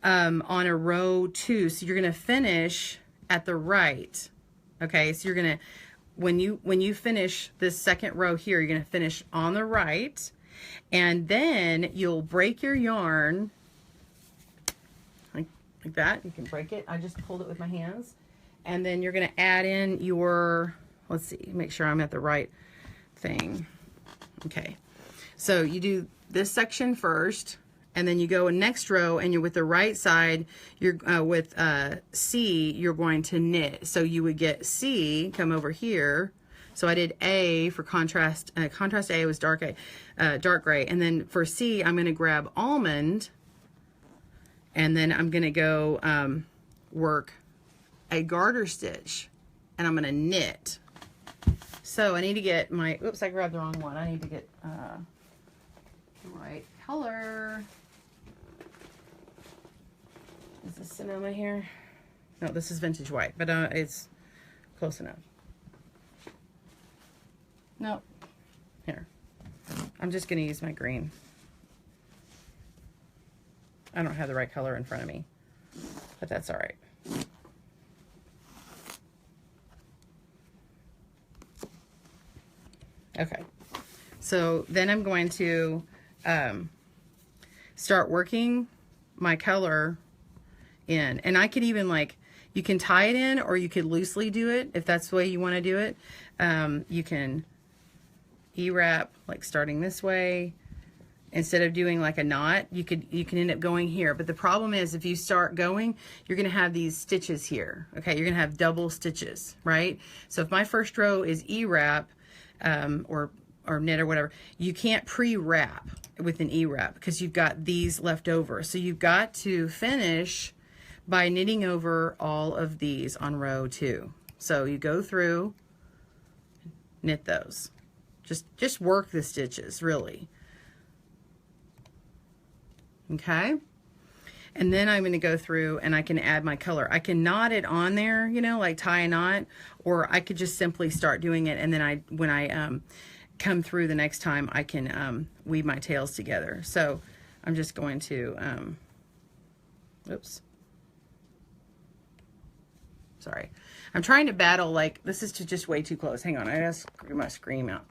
on a row 2. So you're going to finish at the right. Okay, so you're going to, when you finish this second row here, you're going to finish on the right, and then you'll break your yarn like that. You can break it. I just pulled it with my hands. And then you're going to add in your, let's see, make sure I'm at the right thing. Okay, so you do this section first, and then you go in next row, and you're with the right side, you're with C, you're going to knit. So you would get C, come over here. So I did A for contrast. Contrast A was dark gray. And then for C, I'm going to grab almond, and then I'm going to go work a garter stitch, and I'm going to knit. So I need to get my, oops, I grabbed the wrong one. I need to get the right color. Is this Sonoma here? No, this is vintage white, but it's close enough. Nope. Here. I'm just going to use my green. I don't have the right color in front of me, but that's all right. Okay. So then I'm going to start working my color in, and I could even, like, you can tie it in, or you could loosely do it if that's the way you want to do it. You can E-wrap, like starting this way. Instead of doing like a knot, you can end up going here. But the problem is, if you start going, you're going to have these stitches here. Okay, you're going to have double stitches, right? So if my first row is E-wrap, or knit or whatever, you can't pre-wrap with an E-wrap because you've got these left over. So you've got to finish by knitting over all of these on row 2. So you go through, knit those. Just work the stitches, really. Okay? And then I'm going to go through and I can add my color. I can knot it on there, you know, like tie a knot, or I could just simply start doing it, and then when I come through the next time, I can weave my tails together. So I'm just going to, oops. Sorry. I'm trying to battle, like, this is just way too close. Hang on, I gotta screw my screen out.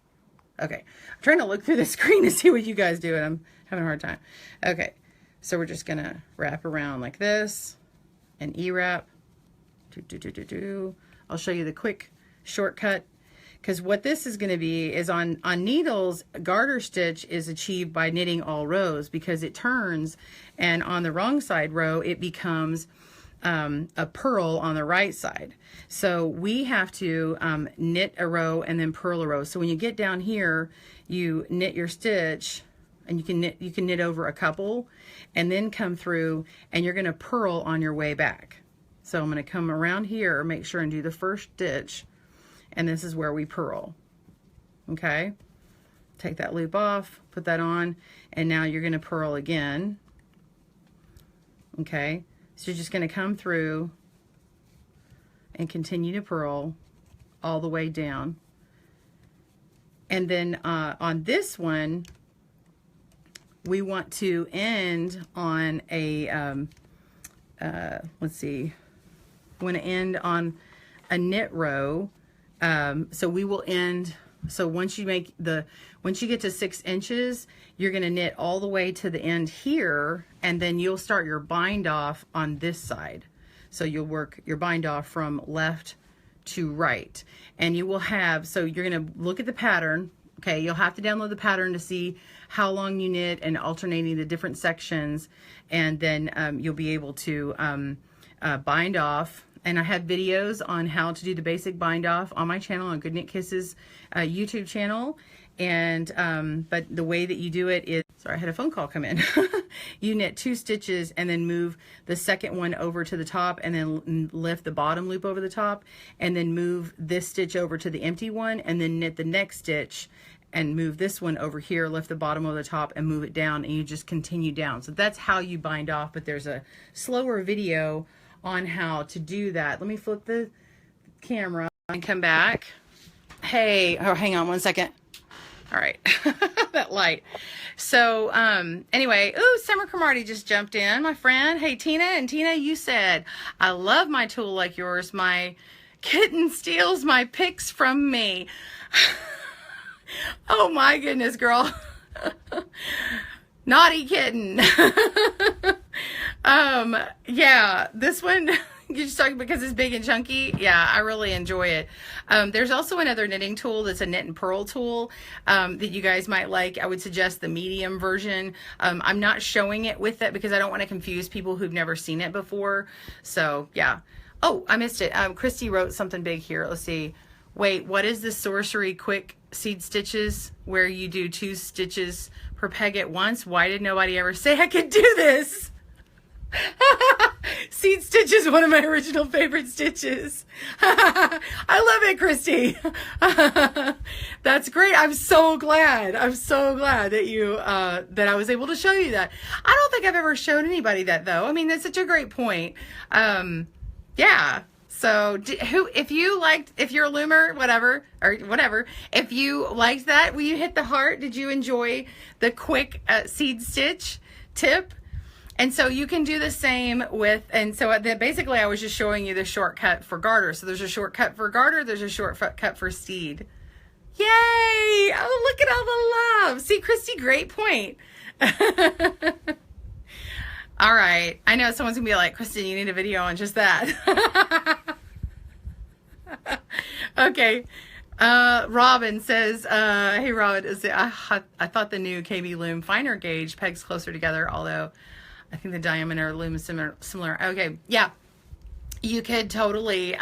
Okay, I'm trying to look through the screen to see what you guys do, and I'm having a hard time. Okay, so we're just gonna wrap around like this, and E-wrap. I'll show you the quick shortcut, because what this is going to be is on needles, garter stitch is achieved by knitting all rows, because it turns, and on the wrong side row it becomes a purl on the right side. So we have to knit a row and then purl a row. So when you get down here, you knit your stitch, and you can knit over a couple, and then come through, and you're going to purl on your way back. So I'm going to come around here, make sure and do the first stitch, and this is where we purl. Okay, take that loop off, put that on, and now you're going to purl again. Okay, so you're just going to come through and continue to purl all the way down. And then on this one, we want to end on a, let's see, we want to end on a knit row. So we will end, so once you get to 6 inches, you're going to knit all the way to the end here, and then you'll start your bind off on this side. So you'll work your bind off from left to right, and you will have, so you're going to look at the pattern, Okay, you'll have to download the pattern to see how long you knit and alternating the different sections, and then you'll be able to bind off. And I have videos on how to do the basic bind off on my channel, on Good Knit Kisses YouTube channel. And but the way that you do it is, sorry, I had a phone call come in. You knit 2 stitches and then move the second one over to the top, and then lift the bottom loop over the top, and then move this stitch over to the empty one, and then knit the next stitch and move this one over here, lift the bottom over the top and move it down, and you just continue down. So that's how you bind off, but there's a slower video on how to do that. Let me flip the camera and come back. Hey, oh, hang on one second. All right, that light. So anyway, ooh, Summer Cromartie just jumped in, my friend. Hey, Tina. And Tina, you said, I love my tool like yours. My kitten steals my picks from me. Oh my goodness, girl. Naughty kitten. Yeah, this one, you're just talking because it's big and chunky. Yeah, I really enjoy it. There's also another knitting tool that's a knit and purl tool that you guys might like. I would suggest the medium version. I'm not showing it with it because I don't want to confuse people who've never seen it before. So yeah. Oh, I missed it. Christy wrote something big here. Let's see. Wait, what is the sorcery quick seed stitches where you do 2 stitches per peg at once? Why did nobody ever say I could do this? Seed stitch is one of my original favorite stitches. I love it, Christy. That's great. I'm so glad. I'm so glad that you that I was able to show you that. I don't think I've ever shown anybody that though. I mean, that's such a great point. Yeah. So if you're a loomer, whatever, if you liked that, will you hit the heart? Did you enjoy the quick seed stitch tip? And so you can do the same with, and so basically I was just showing you the shortcut for garter. So there's a shortcut for garter, there's a shortcut for seed. Yay! Oh, look at all the love. See, Christy, great point. All right. I know someone's gonna be like, Kristen, you need a video on just that. Okay. Robin says, hey Robin, I thought the new KB Loom finer gauge pegs closer together, although I think the diameter loom is similar. Okay, yeah. You could totally,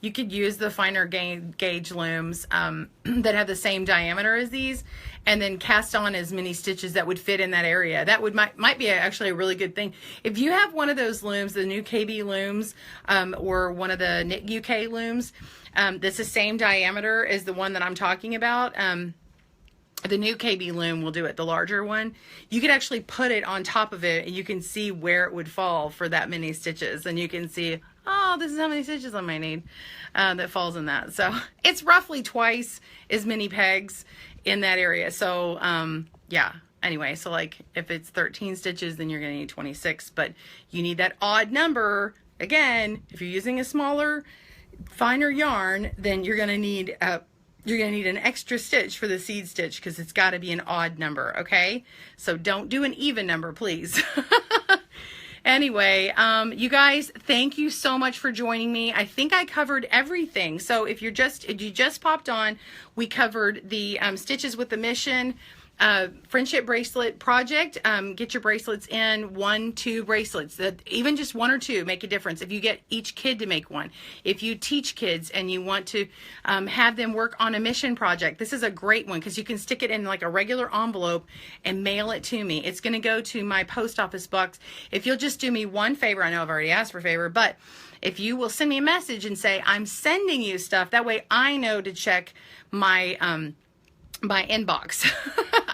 you could use the finer gauge looms that have the same diameter as these, and then cast on as many stitches that would fit in that area. That might be actually a really good thing. If you have one of those looms, the new KB looms, or one of the Knit UK looms, that's the same diameter as the one that I'm talking about. The new KB loom will do it, the larger one. You could actually put it on top of it and you can see where it would fall for that many stitches. And you can see, oh, this is how many stitches I might need that falls in that. So it's roughly twice as many pegs in that area. So yeah, anyway, so like if it's 13 stitches, then you're gonna need 26, but you need that odd number. Again, if you're using a smaller, finer yarn, then you're gonna need an extra stitch for the seed stitch because it's got to be an odd number, okay? So don't do an even number, please. Anyway, you guys, thank you so much for joining me. I think I covered everything. So if you just popped on, we covered the Stitches with the Mission Friendship Bracelet project. Get your bracelets in 1, 2 bracelets. Even just 1 or 2 make a difference. If you get each kid to make one, if you teach kids and you want to have them work on a mission project, this is a great one because you can stick it in like a regular envelope and mail it to me. It's going to go to my post office box. If you'll just do me one favor, I know I've already asked for a favor, but if you will send me a message and say I'm sending you stuff, that way I know to check my my inbox.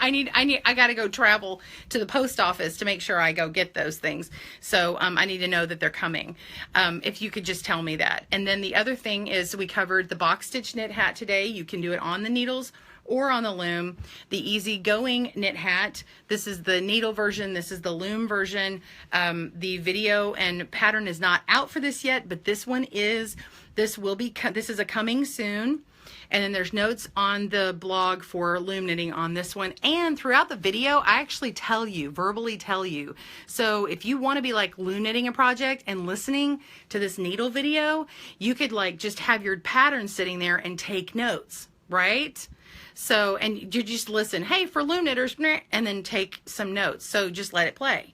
I got to go travel to the post office to make sure I go get those things. So I need to know that they're coming. If you could just tell me that. And then the other thing is we covered the box stitch knit hat today. You can do it on the needles or on the loom. The Easygoing Knit Hat. This is the needle version. This is the loom version. The video and pattern is not out for this yet, but this one is. This is a coming soon. And then there's notes on the blog for loom knitting on this one. And throughout the video, I actually tell you, verbally tell you. So if you want to be like loom knitting a project and listening to this needle video, you could like just have your pattern sitting there and take notes, right? So, and you just listen, hey, for loom knitters, and then take some notes. So just let it play.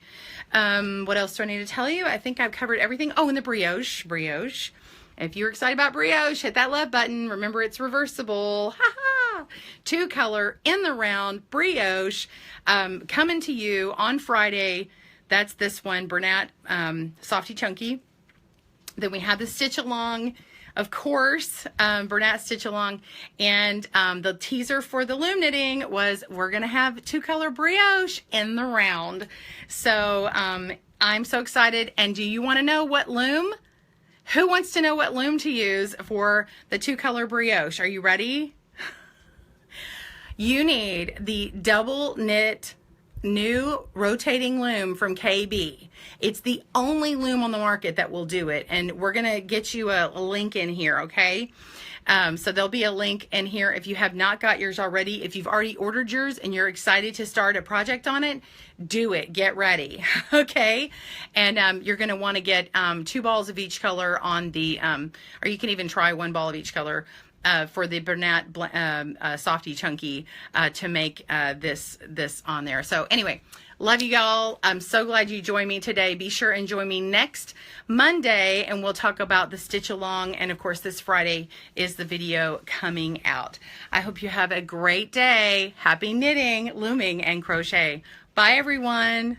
What else do I need to tell you? I think I've covered everything. Oh, and the brioche. If you're excited about brioche, hit that love button. Remember, it's reversible. Ha ha! 2-color in the round brioche, coming to you on Friday. That's this one, Bernat, Softy Chunky. Then we have the stitch along, of course, Bernat stitch along. And the teaser for the loom knitting was we're going to have 2-color brioche in the round. So I'm so excited. And do you want to know what loom? Who wants to know what loom to use for the 2-color brioche? Are you ready? You need the double knit new rotating loom from KB. It's the only loom on the market that will do it. And we're going to get you a link in here, okay? So there'll be a link in here if you have not got yours already. If you've already ordered yours and you're excited to start a project on it, do it. Get ready, okay? And you're going to want to get 2 balls of each color on the, or you can even try 1 ball of each color for the Bernat Softy Chunky to make this on there. So anyway, love you all. I'm so glad you joined me today. Be sure and join me next Monday, and we'll talk about the stitch along. And of course, this Friday is the video coming out. I hope you have a great day. Happy knitting, looming, and crochet. Bye, everyone.